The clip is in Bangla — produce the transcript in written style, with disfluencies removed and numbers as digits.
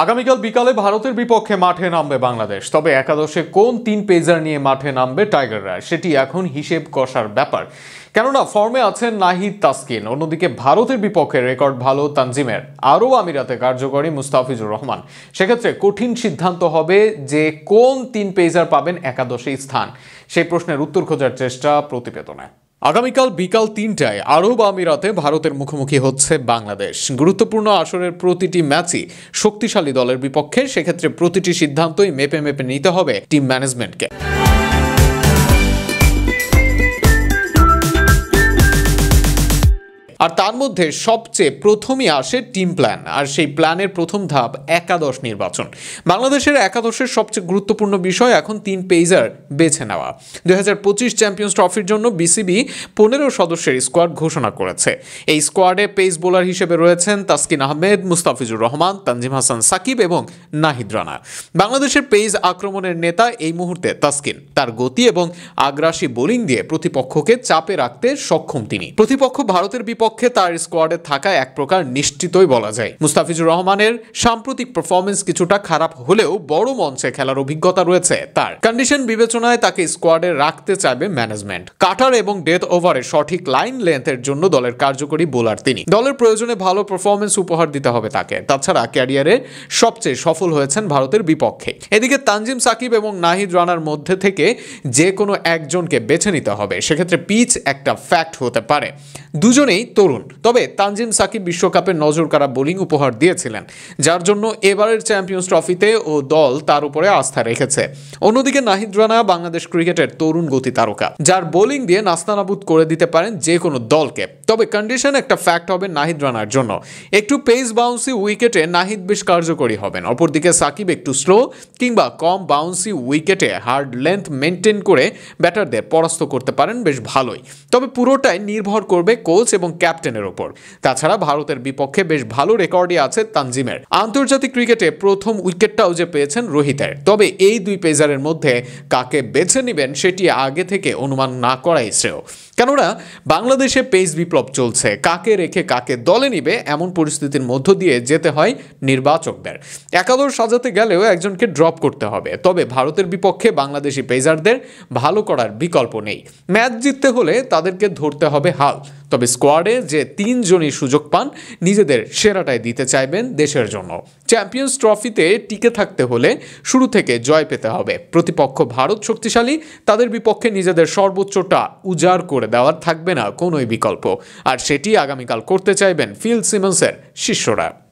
আগামীকাল বিকালে ভারতের বিপক্ষে মাঠে নামবে বাংলাদেশ। তবে একাদশে কোন তিন পেসার নিয়ে মাঠে নামবে টাইগাররা সেটি এখন হিসেব কষার ব্যাপার। কেননা ফর্মে আছেন নাহিদ, তাসকিন, অন্যদিকে ভারতের বিপক্ষে রেকর্ড ভালো তানজিমের, আরব আমিরাতে কার্যকরী মুস্তাফিজুর রহমান। সেক্ষেত্রে কঠিন সিদ্ধান্ত হবে যে কোন তিন পেসার পাবেন একাদশে স্থান। সেই প্রশ্নের উত্তর খোঁজার চেষ্টা প্রতিবেদনে। আগামীকাল বিকাল ৩টায় আরব আমিরাতে ভারতের মুখোমুখি হচ্ছে বাংলাদেশ। গুরুত্বপূর্ণ আসরের প্রতিটি ম্যাচই শক্তিশালী দলের বিপক্ষে। সেক্ষেত্রে প্রতিটি সিদ্ধান্তই মেপে মেপে নিতে হবে টিম ম্যানেজমেন্টকে। আর তার মধ্যে সবচেয়ে প্রথমই আসে টিম প্ল্যান, আর সেই প্ল্যানের প্রথম ধাপ একাদশ নির্বাচন। বাংলাদেশের একাদশের সবচেয়ে গুরুত্বপূর্ণ বিষয় এখন তিন পেসার বেছে নেওয়া। 2025 চ্যাম্পিয়ন্স ট্রফির জন্য বিসিবি 15 সদস্যের স্কোয়াড ঘোষণা করেছে। এই স্কোয়াডে পেস বোলার হিসেবে রয়েছেন তাসকিন আহমেদ, মুস্তাফিজুর রহমান, তানজিম হাসান সাকিব এবং নাহিদ রানা। বাংলাদেশের পেস আক্রমণের নেতা এই মুহূর্তে তাসকিন। তার গতি এবং আগ্রাসী বোলিং দিয়ে প্রতিপক্ষকে চাপে রাখতে সক্ষম তিনি। প্রতিপক্ষ ভারতের বিপক্ষে তার স্কোয়াডে থাকা এক প্রকার নিশ্চিতই বলা যায়। মুস্তাফিজুর রহমানের সাম্প্রতিক পারফরমেন্স কিছুটা খারাপ হলেও বড় মঞ্চে খেলার অভিজ্ঞতা রয়েছে তার। কন্ডিশন বিবেচনায় তাকে স্কোয়াডে রাখতে চাইবে ম্যানেজমেন্ট। কাটার এবং ডেথ ওভারে সঠিক লাইন লেন্থের জন্য দলের কার্যকরী বোলার তিনি। দলের প্রয়োজনে ভালো পারফরমেন্স উপহার দিতে হবে তাকে। তাছাড়া ক্যারিয়ারে সবচেয়ে সফল হয়েছেন ভারতের বিপক্ষে। এদিকে তানজিম, সাকিব এবং নাহিদ রানার মধ্যে থেকে যে কোনো একজনকে বেছে নিতে হবে। সেক্ষেত্রে পিচ একটা ফ্যাক্ট হতে পারে। দুজনেই তরুণ, তবে তানজিম সাকিব বিশ্বকাপে নজর কাড়া বোলিং উপহার দিয়েছিলেন, যার জন্য এবারের চ্যাম্পিয়ন্স ট্রফিতে ও দল তার উপরে আস্থা রেখেছে। অন্যদিকে নাহিদ রানা বাংলাদেশ ক্রিকেটের তরুণ গতি তারকা, যার বোলিং দিয়ে নাস্তানাবুদ করে দিতে পারেন যে কোনো দলকে। তবে কন্ডিশন একটা ফ্যাক্ট হবে নাহিদ রানার জন্য। একটু পেস বাউন্সি উইকেটে নাহিদ বেশ কার্যকরী হবেন। অপরদিকে সাকিব একটু স্লো কিংবা কম বাউন্সি উইকেটে হার্ড লেন্থ মেনটেন করে ব্যাটারদের পরাস্ত করতে পারেন বেশ ভালোই। তবে পুরোটাই নির্ভর করবে কোচ এবং ক্যাপ্টেনের উপর। তাছাড়া ভারতের বিপক্ষে বেশ ভালো রেকর্ডই আছে তানজিমের। আন্তর্জাতিক ক্রিকেটে প্রথম উইকেটটাও যে পেয়েছেন রোহিতের। তবে এই দুই পেসারের মধ্যে কাকে বেছে নেবেন সেটি আগে থেকে অনুমান না করাই শ্রেয়। কেননা বাংলাদেশে পেস বিপ্লব চলছে। কাকে রেখে কাকে দলে নিবে এমন পরিস্থিতির মধ্য দিয়ে যেতে হয় নির্বাচকদের। একাদশ সাজাতে গেলেও একজনকে ড্রপ করতে হবে। তবে ভারতের বিপক্ষে বাংলাদেশি পেসারদের ভালো করার বিকল্প নেই। ম্যাচ জিততে হলে তাদেরকে ধরতে হবে হাল। তবে স্কোয়াডে যে তিনজনই সুযোগ পান নিজেদের সেরাটাই দিতে চাইবেন দেশের জন্য। চ্যাম্পিয়ন্স ট্রফিতে টিকে থাকতে হলে শুরু থেকে জয় পেতে হবে। প্রতিপক্ষ ভারত শক্তিশালী, তাদের বিপক্ষে নিজেদের সর্বোচ্চটা উজাড় করে দেওয়ার থাকবে না কোনোই বিকল্প। আর সেটি আগামীকাল করতে চাইবেন ফিল সিমন্সের শিষ্যরা।